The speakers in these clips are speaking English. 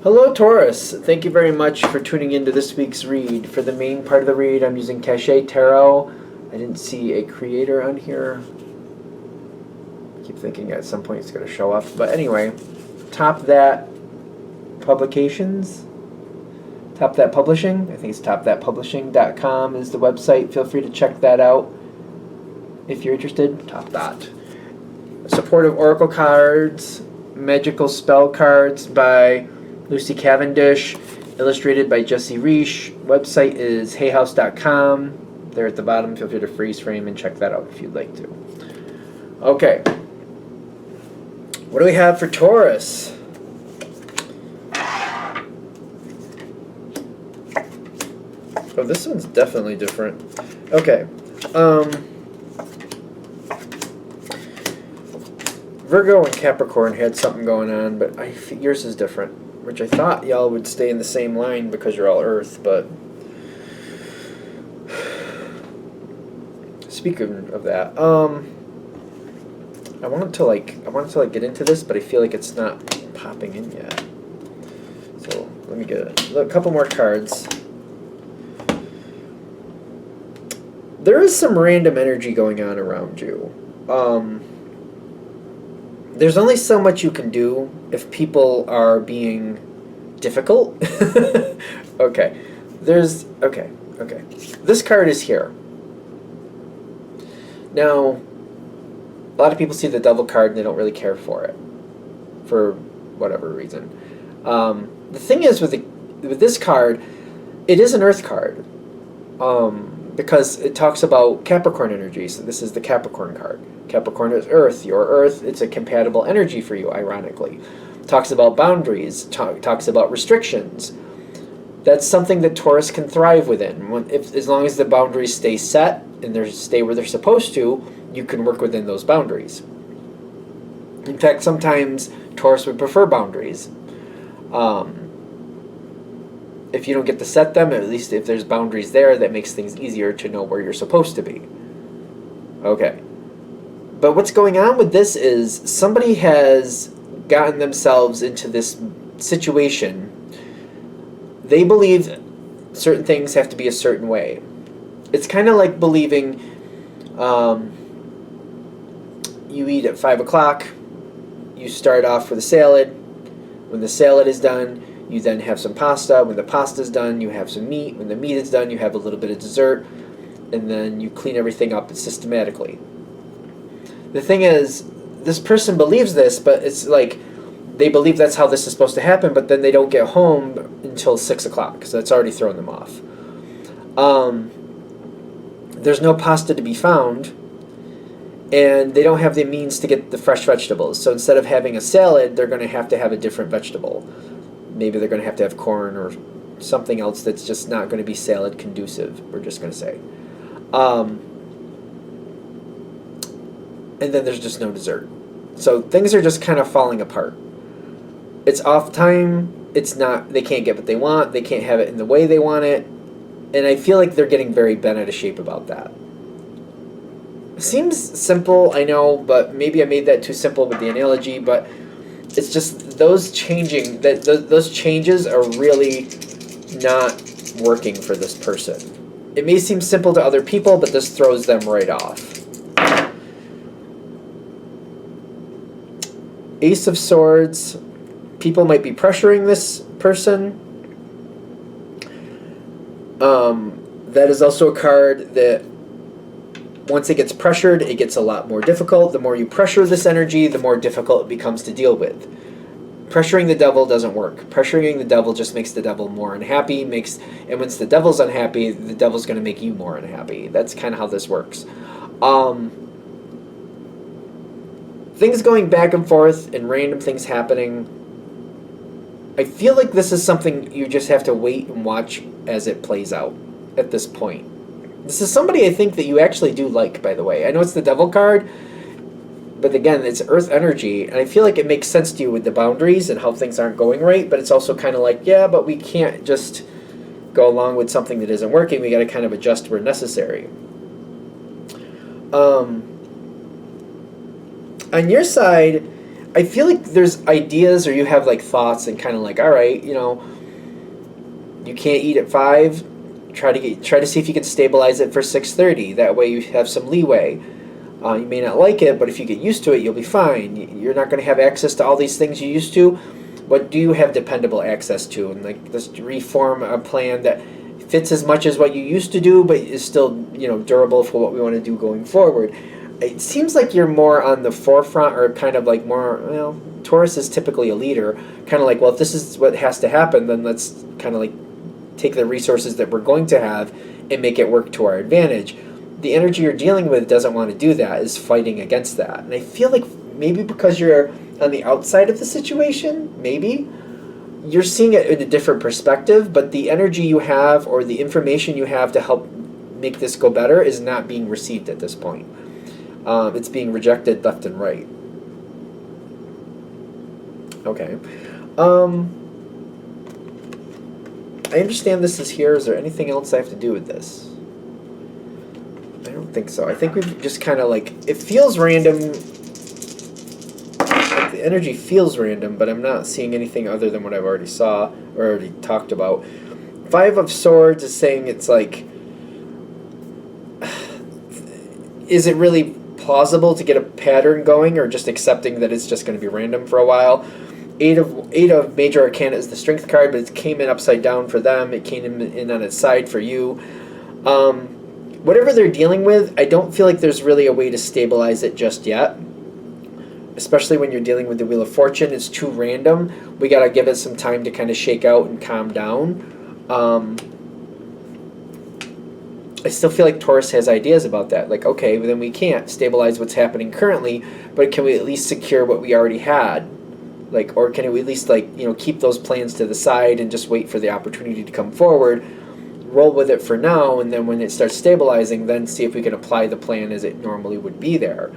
Hello, Taurus. Thank you very much for tuning into this week's read. For the main part of the read, I'm using Cache Tarot. I didn't see a creator on here. I keep thinking at some point it's going to show up. But anyway, Top That Publications. Top That Publishing. I think it's topthatpublishing.com is the website. Feel free to check that out if you're interested. Top That. Supportive Oracle cards. Magical spell cards by Lucy Cavendish, illustrated by Jesse Reish. Website is hayhouse.com. There at the bottom. Feel free to freeze frame and check that out if you'd like to. Okay. What do we have for Taurus? Oh, this one's definitely different. Okay. Virgo and Capricorn had something going on, but yours is different. Which I thought y'all would stay in the same line because you're all Earth, but speaking of that, I wanted to get into this, but I feel like it's not popping in yet. So let me get a couple more cards. There is some random energy going on around you. There's only so much you can do if people are being difficult. Okay. Okay. This card is here. Now, a lot of people see the Devil card and they don't really care for it, for whatever reason. The thing is with this card, it is an Earth card, because it talks about Capricorn energy. So this is the Capricorn card. Capricorn is Earth. Your Earth, it's a compatible energy for you, ironically. Talks about boundaries. Talks about restrictions. That's something that Taurus can thrive within. As long as the boundaries stay set and they stay where they're supposed to, you can work within those boundaries. In fact, sometimes Taurus would prefer boundaries. If you don't get to set them, at least if there's boundaries there, that makes things easier to know where you're supposed to be. Okay. But what's going on with this is somebody has gotten themselves into this situation. They believe certain things have to be a certain way. It's kind of like believing you eat at 5 o'clock, you start off with a salad. When the salad is done, you then have some pasta. When the pasta is done, you have some meat. When the meat is done, you have a little bit of dessert. And then you clean everything up systematically. The thing is, this person believes this, but it's like they believe that's how this is supposed to happen, but then they don't get home until 6 o'clock, so that's already thrown them off. There's no pasta to be found, and they don't have the means to get the fresh vegetables. So instead of having a salad, they're going to have a different vegetable. Maybe they're going to have corn or something else that's just not going to be salad conducive, we're just going to say. And then there's just no dessert. So things are just kind of falling apart. It's off time. They can't get what they want. They can't have it in the way they want it. And I feel like they're getting very bent out of shape about that. Seems simple, I know, but maybe I made that too simple with the analogy, but it's just those changes are really not working for this person. It may seem simple to other people, but this throws them right off. Ace of Swords. People might be pressuring this person. That is also a card that once it gets pressured, it gets a lot more difficult. The more you pressure this energy, the more difficult it becomes to deal with. Pressuring the devil doesn't work. Pressuring the devil just makes the devil more unhappy. And once the devil's unhappy, the devil's going to make you more unhappy. That's kind of how this works. Things going back and forth and random things happening. I feel like this is something you just have to wait and watch as it plays out at this point. This is somebody I think that you actually do like, by the way. I know it's the Devil card, but again, it's Earth energy, and I feel like it makes sense to you with the boundaries and how things aren't going right, but it's also kind of like, yeah, but we can't just go along with something that isn't working. We got to kind of adjust where necessary. On your side, I feel like there's ideas, or you have like thoughts, and kind of like, all right, you can't eat at 5. Try to see if you can stabilize it for 6:30. That way you have some leeway. You may not like it, but if you get used to it, you'll be fine. You're not going to have access to all these things you used to. What do you have dependable access to? And like, just reform a plan that fits as much as what you used to do, but is still durable for what we want to do going forward. It seems like you're more on the forefront, or kind of like more. Taurus is typically a leader. Kind of like, well, if this is what has to happen, then let's kind of like take the resources that we're going to have and make it work to our advantage. The energy you're dealing with doesn't want to do that, is fighting against that. And I feel like maybe because you're on the outside of the situation, maybe you're seeing it in a different perspective, but the energy you have, or the information you have to help make this go better, is not being received at this point. It's being rejected left and right. Okay. I understand this is here. Is there anything else I have to do with this? I don't think so. I think we've just kind of like, it feels random. Like the energy feels random, but I'm not seeing anything other than what I've already saw or already talked about. 5 of Swords is saying it's like, is it really plausible to get a pattern going, or just accepting that it's just going to be random for a while? 8 of Major Arcana is the Strength card, but it came in upside down for them. It came in on its side for you. Whatever they're dealing with, I don't feel like there's really a way to stabilize it just yet. Especially when you're dealing with the Wheel of Fortune. It's too random. We got to give it some time to kind of shake out and calm down. I still feel like Taurus has ideas about that. Like, okay, then we can't stabilize what's happening currently, but can we at least secure what we already had? Like, or can we at least, like, keep those plans to the side and just wait for the opportunity to come forward, roll with it for now, and then when it starts stabilizing, then see if we can apply the plan as it normally would be there.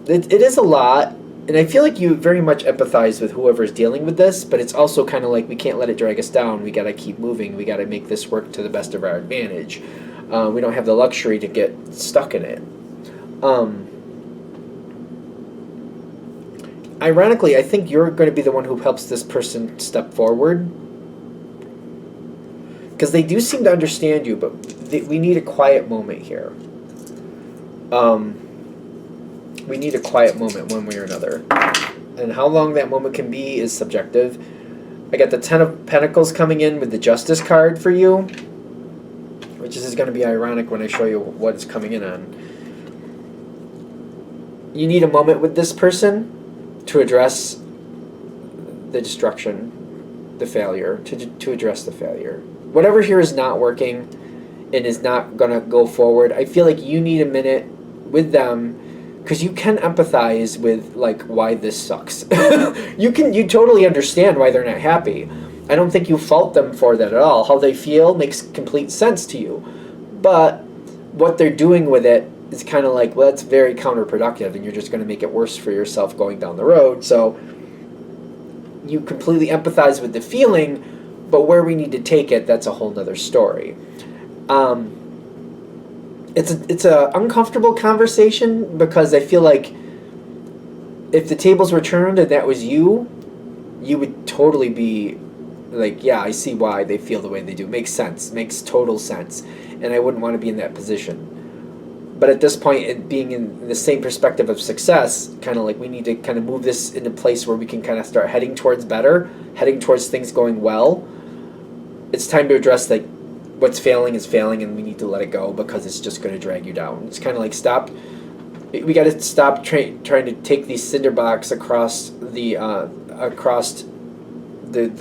It is a lot, and I feel like you very much empathize with whoever's dealing with this, but it's also kind of like, we can't let it drag us down. We got to keep moving. We got to make this work to the best of our advantage. We don't have the luxury to get stuck in it. Ironically, I think you're going to be the one who helps this person step forward, because they do seem to understand you, but we need a quiet moment here. We need a quiet moment one way or another. And how long that moment can be is subjective. I got the 10 of Pentacles coming in with the Justice card for you, which is going to be ironic when I show you what it's coming in on. You need a moment with this person to address the destruction, the failure, to address the failure. Whatever here is not working and is not going to go forward, I feel like you need a minute with them, because you can empathize with, like, why this sucks. You totally understand why they're not happy. I don't think you fault them for that at all. How they feel makes complete sense to you. But what they're doing with it is kind of like, well, that's very counterproductive, and you're just going to make it worse for yourself going down the road. So you completely empathize with the feeling, but where we need to take it, that's a whole nother story. It's a uncomfortable conversation, because I feel like if the tables were turned and that was you would totally be like, yeah, I see why they feel the way they do. Makes sense. Makes total sense. And I wouldn't want to be in that position. But at this point, it being in the same perspective of success, kind of like, we need to kind of move this into a place where we can kind of start heading towards better, heading towards things going well. It's time to address, like, what's failing is failing, and we need to let it go, because it's just going to drag you down. It's kind of like, we got to stop trying to take these cinder blocks across the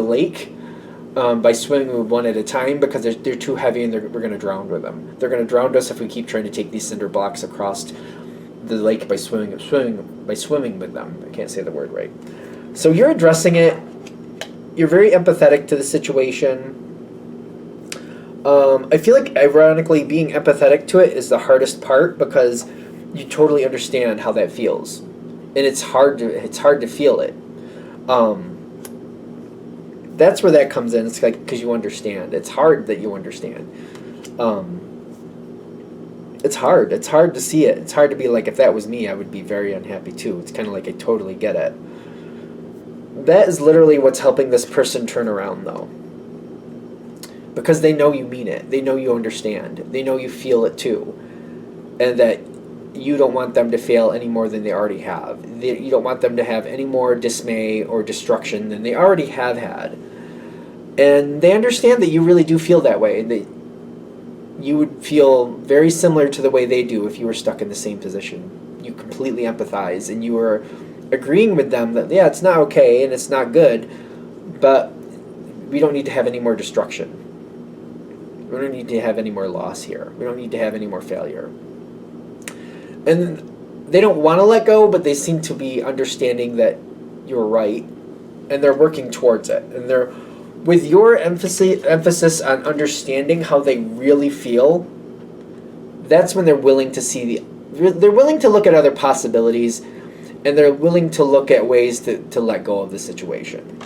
lake by swimming with one at a time, because they're too heavy, and we're going to drown with them. They're going to drown us if we keep trying to take these cinder blocks across the lake by swimming with them. I can't say the word right. So you're addressing it. You're very empathetic to the situation. I feel like, ironically, being empathetic to it is the hardest part, because you totally understand how that feels, and it's hard to feel it. That's where that comes in. It's like, because you understand. It's hard that you understand. It's hard. It's hard to see it. It's hard to be like, if that was me, I would be very unhappy too. It's kind of like I totally get it. That is literally what's helping this person turn around, though. Because they know you mean it. They know you understand. They know you feel it too. And that you don't want them to fail any more than they already have. You don't want them to have any more dismay or destruction than they already have had. And they understand that you really do feel that way. That you would feel very similar to the way they do if you were stuck in the same position. You completely empathize, and you are agreeing with them that, yeah, it's not okay and it's not good, but we don't need to have any more destruction. We don't need to have any more loss here. We don't need to have any more failure. And they don't want to let go, but they seem to be understanding that you're right, and they're working towards it. And they're, with your emphasis on understanding how they really feel, that's when they're willing to see they're willing to look at other possibilities, and they're willing to look at ways to let go of the situation.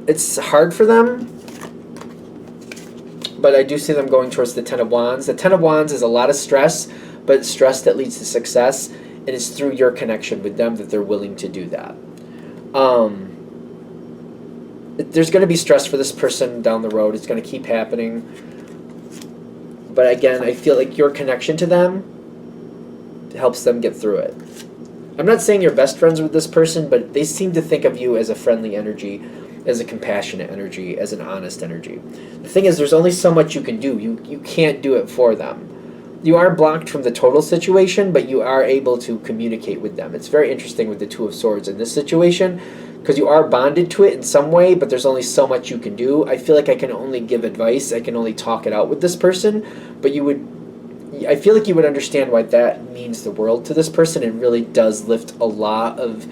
It's hard for them, but I do see them going towards the Ten of Wands. The Ten of Wands is a lot of stress, but it's stress that leads to success, and it's through your connection with them that they're willing to do that. There's going to be stress for this person down the road. It's going to keep happening. But again, I feel like your connection to them helps them get through it. I'm not saying you're best friends with this person, but they seem to think of you as a friendly energy, as a compassionate energy, as an honest energy. The thing is, there's only so much you can do. You can't do it for them. You are blocked from the total situation, but you are able to communicate with them. It's very interesting with the Two of Swords in this situation, because you are bonded to it in some way, but there's only so much you can do. I feel like I can only give advice. I can only talk it out with this person, but I feel like you would understand why that means the world to this person. It really does lift a lot of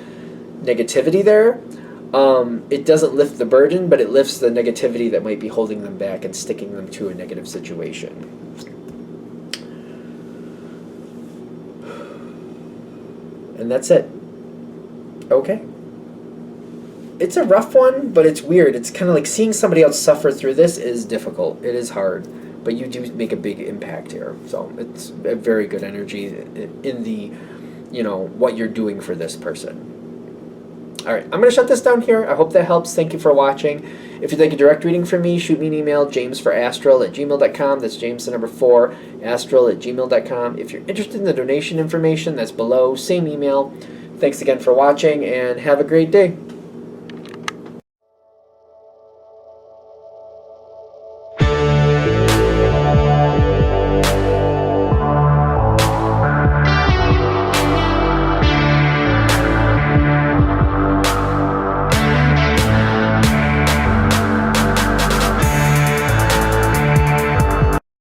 negativity there. It doesn't lift the burden, but it lifts the negativity that might be holding them back and sticking them to a negative situation. And that's it. Okay. It's a rough one, but it's weird. It's kind of like seeing somebody else suffer through this is difficult. It is hard, but you do make a big impact here. So it's a very good energy in the, what you're doing for this person. All right, I'm going to shut this down here. I hope that helps. Thank you for watching. If you'd like a direct reading from me, shoot me an email, jamesforastral@gmail.com. That's James the number 4, astral@gmail.com. If you're interested in the donation information, that's below. Same email. Thanks again for watching, and have a great day.